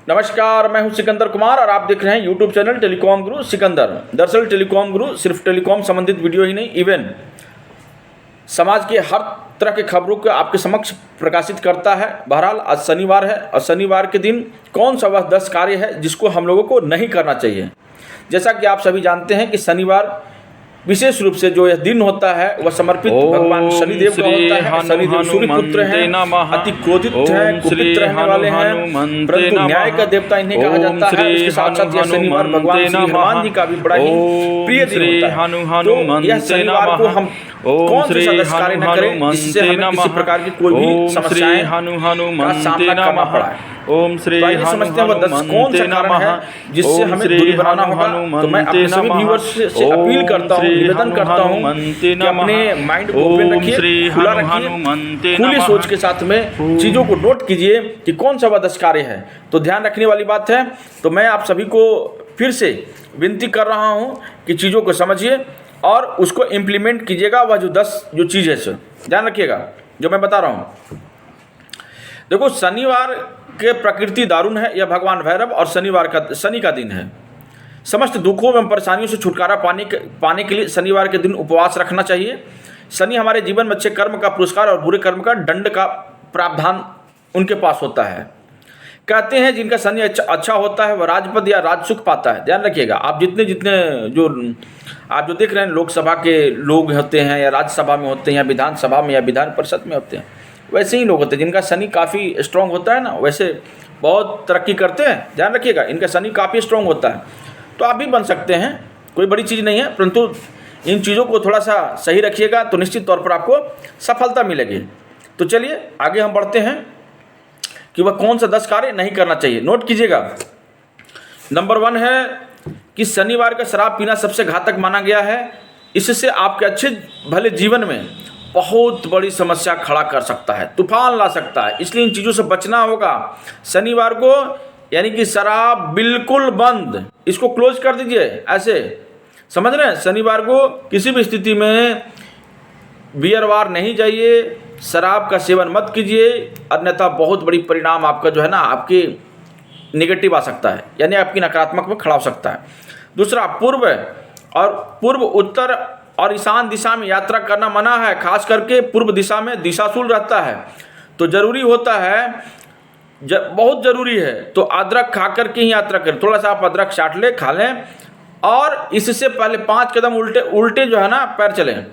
नमस्कार, मैं हूं सिकंदर कुमार और आप देख रहे हैं यूट्यूब चैनल टेलीकॉम गुरु सिकंदर। दरअसल टेलीकॉम गुरु सिर्फ टेलीकॉम संबंधित वीडियो ही नहीं, इवन समाज के हर तरह के खबरों को आपके समक्ष प्रकाशित करता है। बहरहाल आज शनिवार है और शनिवार के दिन कौन सा वह 10 कार्य है जिसको हम लोगों को नहीं करना चाहिए। जैसा कि आप सभी जानते हैं कि शनिवार विशेष रूप से जो यह दिन होता है वह समर्पित भगवान शनिदेव का होता है। शनिदेव सूर्य पुत्र हैं, अति क्रोधित हैं, कुपित रहने वाले हैं, परंतु न्याय का देवता इन्हें कहा जाता है। इसके साथ साथ यह शनिवार भगवान श्री हनुमान जी का भी बड़ा ही प्रिय दिन होता है। तो यह शनिवार को हम कौन से 10 कार्य न करें जिससे हमें किसी प्रकार की कोई भी समस्याएं का सामना करना पड़ा है। ओम श्री आइए समझते हैं वह 10 कौन सा कारण है जिससे हमें दूरी बनाना होगा। तो मैं अपने सभी व्यूअर्स से अपील करता हूँ, निवेदन करता हूँ कि अपने माइंड को ओपन रखिए, खुला रखिए, खुली सोच के साथ में चीज़ों को नोट कीजिए कि कौन सा वह 10 कार्य है। तो ध्यान रखने वाली बात है। तो मैं आप सभी को फिर से विनती कर रहा हूँ कि चीज़ों को समझिए और उसको इम्प्लीमेंट कीजिएगा। वह जो 10 जो चीज़ है सर ध्यान रखिएगा जो मैं बता रहा हूँ। देखो, शनिवार के प्रकृति दारुण है। यह भगवान भैरव और शनि का दिन है। समस्त दुखों एवं परेशानियों से छुटकारा पाने के लिए शनिवार के दिन उपवास रखना चाहिए। शनि हमारे जीवन में अच्छे कर्म का पुरस्कार और बुरे कर्म का दंड का प्रावधान उनके पास होता है। कहते हैं जिनका शनि अच्छा होता है वह राजपद या राजसुख पाता है। ध्यान रखिएगा, आप जितने जो आप जो देख रहे हैं लोकसभा के लोग होते हैं या राज्यसभा में होते हैं या विधानसभा में या विधान परिषद में होते हैं, वैसे ही लोग होते हैं जिनका शनि काफ़ी स्ट्रॉन्ग होता है ना, वैसे बहुत तरक्की करते हैं। ध्यान रखिएगा, इनका शनि काफ़ी स्ट्रॉन्ग होता है। तो आप भी बन सकते हैं, कोई बड़ी चीज़ नहीं है, परंतु इन चीज़ों को थोड़ा सा सही रखिएगा तो निश्चित तौर पर आपको सफलता मिलेगी। तो चलिए आगे हम बढ़ते हैं कि वह कौन सा 10 कार्य नहीं करना चाहिए। नोट कीजिएगा। नंबर 1 है कि शनिवार का शराब पीना सबसे घातक माना गया है। इससे आपके अच्छे भले जीवन में बहुत बड़ी समस्या खड़ा कर सकता है, तूफान ला सकता है। इसलिए इन चीज़ों से बचना होगा। शनिवार को यानी कि शराब बिल्कुल बंद, इसको क्लोज कर दीजिए। ऐसे समझ रहे हैं, शनिवार को किसी भी स्थिति में बियर बार नहीं जाइए, शराब का सेवन मत कीजिए, अन्यथा बहुत बड़ी परिणाम आपका जो है ना आपके नेगेटिव आ सकता है, यानी आपकी नकारात्मक में खड़ा हो सकता है। दूसरा, पूर्व उत्तर और ईशान दिशा में यात्रा करना मना है। खास करके पूर्व दिशा में दिशाशूल रहता है तो जरूरी होता है, बहुत ज़रूरी है तो अदरक खा करके ही यात्रा करें। थोड़ा सा आप अदरक चाट लें, खा लें और इससे पहले 5 कदम उल्टे जो है ना पैर चलें।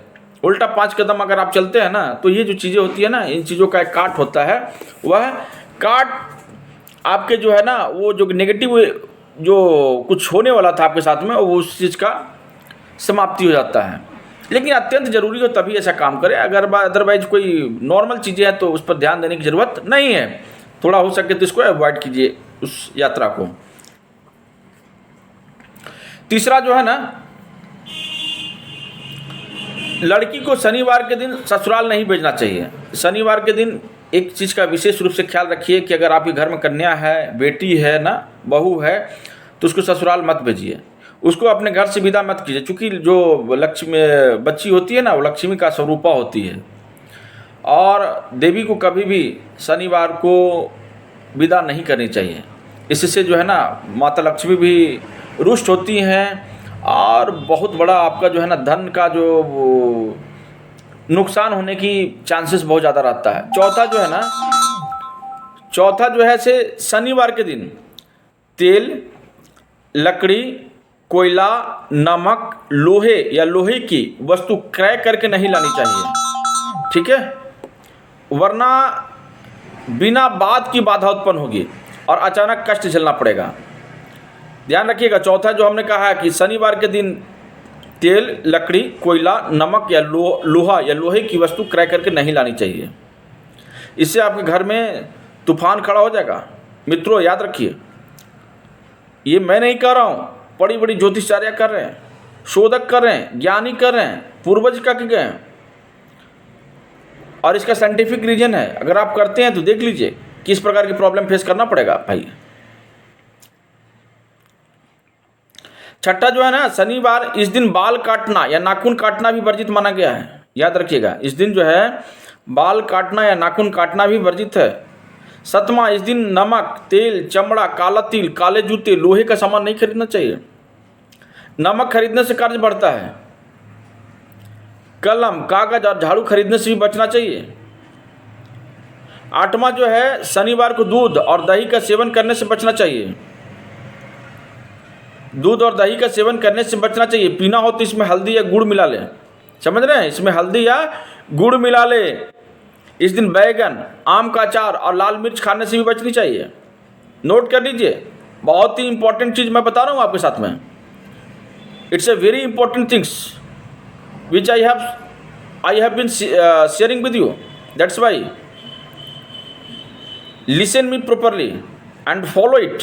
उल्टा 5 कदम अगर आप चलते हैं ना तो ये जो चीज़ें होती है ना, इन चीज़ों का एक काट होता है। वह काट आपके जो है ना वो जो नेगेटिव जो कुछ होने वाला था आपके साथ में वो उस चीज़ का समाप्ति हो जाता है। लेकिन अत्यंत जरूरी हो तभी ऐसा काम करें, अगर अदरवाइज कोई नॉर्मल चीज़ें हैं तो उस पर ध्यान देने की ज़रूरत नहीं है। थोड़ा हो सके तो इसको अवॉइड कीजिए उस यात्रा को। तीसरा जो है ना, लड़की को शनिवार के दिन ससुराल नहीं भेजना चाहिए। शनिवार के दिन एक चीज़ का विशेष रूप से ख्याल रखिए कि अगर आपके घर में कन्या है, बेटी है ना, बहू है, तो उसको ससुराल मत भेजिए, उसको अपने घर से विदा मत कीजिए। चूँकि जो लक्ष्मी बच्ची होती है ना वो लक्ष्मी का स्वरूपा होती है और देवी को कभी भी शनिवार को विदा नहीं करनी चाहिए। इससे जो है ना माता लक्ष्मी भी रुष्ट होती हैं और बहुत बड़ा आपका जो है ना धन का जो नुकसान होने की चांसेस बहुत ज़्यादा रहता है। चौथा जो है से शनिवार के दिन तेल, लकड़ी, कोयला, नमक, लोहे या लोहे की वस्तु क्रय करके नहीं लानी चाहिए, ठीक है, वरना बिना बात की बाधा उत्पन्न होगी और अचानक कष्ट झेलना पड़ेगा। ध्यान रखिएगा। चौथा जो हमने कहा है कि शनिवार के दिन तेल, लकड़ी, कोयला, नमक या लोहा या लोहे की वस्तु क्रय करके नहीं लानी चाहिए। इससे आपके घर में तूफान खड़ा हो जाएगा। मित्रों याद रखिए, ये मैं नहीं कह रहा हूँ, बड़ी बड़ी ज्योतिषाचार्य कर रहे हैं, शोधक कर रहे हैं, ज्ञानी कर रहे हैं, पूर्वज का गए हैं और इसका साइंटिफिक रीजन है। अगर आप करते हैं तो देख लीजिए किस प्रकार की प्रॉब्लम फेस करना पड़ेगा भाई। छठा जो है ना, शनिवार इस दिन बाल काटना या नाखून काटना भी वर्जित माना गया है। याद रखिएगा, इस दिन जो है बाल काटना या नाखून काटना भी वर्जित है। 7वां, इस दिन नमक, तेल, चमड़ा, काला तिल, काले जूते, लोहे का सामान नहीं खरीदना चाहिए। नमक खरीदने से कर्ज बढ़ता है। कलम, कागज और झाड़ू खरीदने से भी बचना चाहिए। 8वां जो है, शनिवार को दूध और दही का सेवन करने से बचना चाहिए। दूध और दही का सेवन करने से बचना चाहिए। पीना हो तो इसमें हल्दी या गुड़ मिला लें। समझ रहे हैं, इसमें हल्दी या गुड़ मिला ले। इस दिन बैगन, आम का अचार और लाल मिर्च खाने से भी बचनी चाहिए। नोट कर लीजिए, बहुत ही इंपॉर्टेंट चीज़ मैं बता रहा हूँ आपके साथ में। It's a very important things which I have been sharing with you. That's why listen me properly and follow it.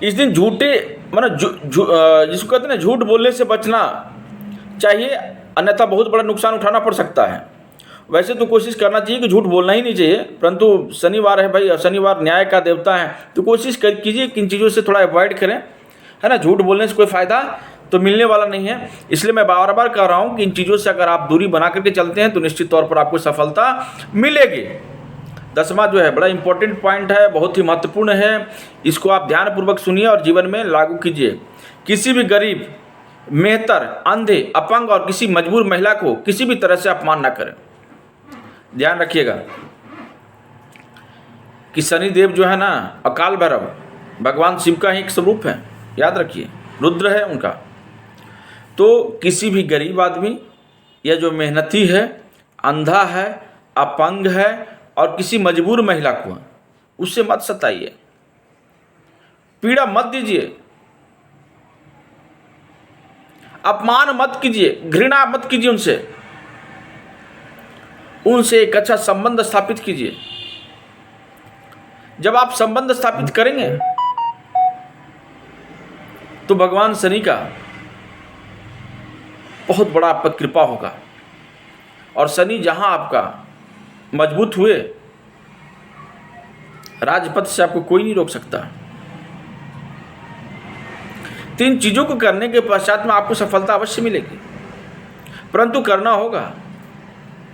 इस दिन झूठे जिसको कहते हैं ना, झूठ बोलने से बचना चाहिए, अन्यथा बहुत बड़ा नुकसान उठाना पड़ सकता है। वैसे तो कोशिश करना चाहिए कि झूठ बोलना ही नहीं चाहिए, परंतु शनिवार है भाई, और शनिवार न्याय का देवता है, तो कोशिश कीजिए कि इन चीज़ों से थोड़ा अवॉइड करें, है ना। झूठ बोलने से कोई फ़ायदा तो मिलने वाला नहीं है। इसलिए मैं बार बार कह रहा हूँ कि इन चीज़ों से अगर आप दूरी बना करके चलते हैं तो निश्चित तौर पर आपको सफलता मिलेगी। 10वां जो है बड़ा इंपॉर्टेंट पॉइंट है, बहुत ही महत्वपूर्ण है। इसको आप ध्यानपूर्वक सुनिए और जीवन में लागू कीजिए। किसी भी गरीब, मेहतर, अंधे, अपंग और किसी मजबूर महिला को किसी भी तरह से अपमान न करें। ध्यान रखिएगा कि शनिदेव जो है ना, अकाल भैरव भगवान शिव का ही एक स्वरूप है, याद रखिए, रुद्र है उनका। तो किसी भी गरीब आदमी या जो मेहनती है, अंधा है, अपंग है और किसी मजबूर महिला को उससे मत सताइए, पीड़ा मत दीजिए, अपमान मत कीजिए, घृणा मत कीजिए उनसे एक अच्छा संबंध स्थापित कीजिए। जब आप संबंध स्थापित करेंगे तो भगवान शनि का बहुत बड़ा आप पर कृपा होगा, और शनि जहां आपका मजबूत हुए, राजपथ से आपको कोई नहीं रोक सकता। 3 चीज़ों को करने के पश्चात में आपको सफलता अवश्य मिलेगी, परंतु करना होगा।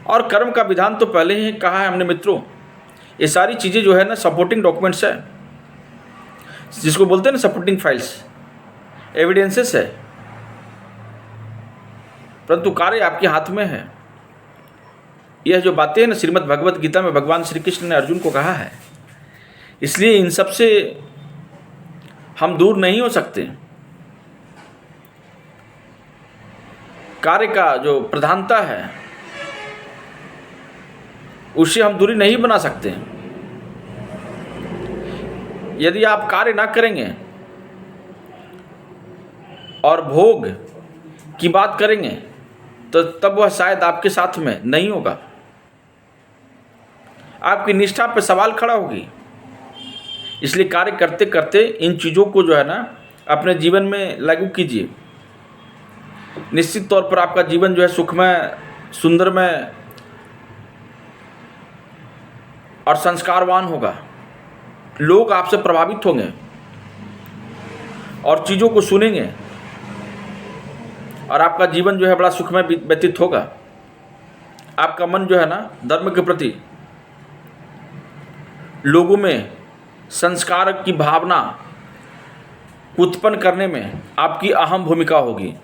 और कर्म का विधान तो पहले ही कहा है हमने मित्रों। ये सारी चीज़ें जो है ना, सपोर्टिंग डॉक्यूमेंट्स है, जिसको बोलते हैं ना सपोर्टिंग फाइल्स, एविडेंसेस है, परंतु कार्य आपके हाथ में है। यह जो बातें हैं ना, श्रीमद् भगवत गीता में भगवान श्री कृष्ण ने अर्जुन को कहा है। इसलिए इन सब से हम दूर नहीं हो सकते। कार्य का जो प्रधानता है उससे हम दूरी नहीं बना सकते। यदि आप कार्य ना करेंगे और भोग की बात करेंगे तो तब वह शायद आपके साथ में नहीं होगा, आपकी निष्ठा पर सवाल खड़ा होगी। इसलिए कार्य करते करते इन चीज़ों को जो है ना, अपने जीवन में लागू कीजिए। निश्चित तौर पर आपका जीवन जो है सुखमय, सुंदरमय और संस्कारवान होगा। लोग आपसे प्रभावित होंगे और चीज़ों को सुनेंगे, और आपका जीवन जो है बड़ा सुखमय व्यतीत होगा। आपका मन जो है ना, धर्म के प्रति लोगों में संस्कार की भावना उत्पन्न करने में आपकी अहम भूमिका होगी,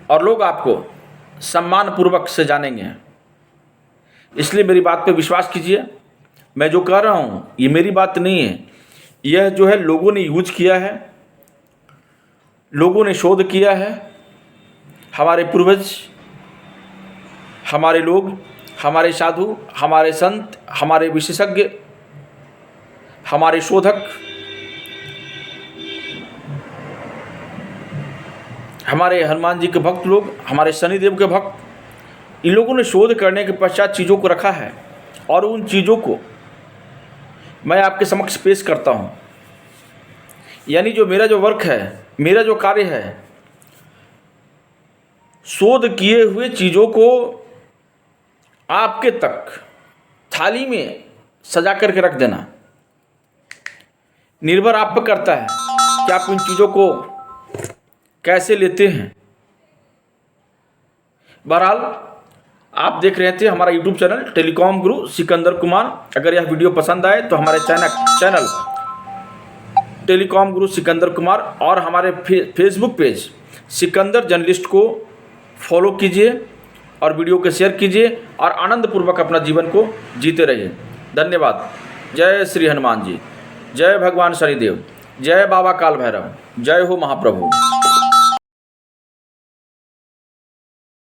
और लोग आपको सम्मानपूर्वक से जानेंगे। इसलिए मेरी बात पे विश्वास कीजिए। मैं जो कह रहा हूँ ये मेरी बात नहीं है, यह जो है लोगों ने यूज किया है, लोगों ने शोध किया है। हमारे पूर्वज, हमारे लोग, हमारे साधु, हमारे संत, हमारे विशेषज्ञ, हमारे शोधक, हमारे हनुमान जी के भक्त लोग, हमारे शनिदेव के भक्त, इन लोगों ने शोध करने के पश्चात चीज़ों को रखा है, और उन चीज़ों को मैं आपके समक्ष पेश करता हूँ। यानी जो मेरा जो वर्क है, मेरा जो कार्य है, शोध किए हुए चीज़ों को आपके तक थाली में सजा करके रख देना। निर्भर आप पर करता है कि आप उन चीज़ों को कैसे लेते हैं। बहरहाल आप देख रहे थे हमारा यूट्यूब चैनल टेलीकॉम गुरु सिकंदर कुमार। अगर यह वीडियो पसंद आए तो हमारे चैनल टेलीकॉम गुरु सिकंदर कुमार और हमारे फेसबुक पेज सिकंदर जर्नलिस्ट को फॉलो कीजिए और वीडियो को शेयर कीजिए और आनंदपूर्वक अपना जीवन को जीते रहिए। धन्यवाद। जय श्री हनुमान जी, जय भगवान शनिदेव, जय बाबा काल भैरव, जय हो महाप्रभु।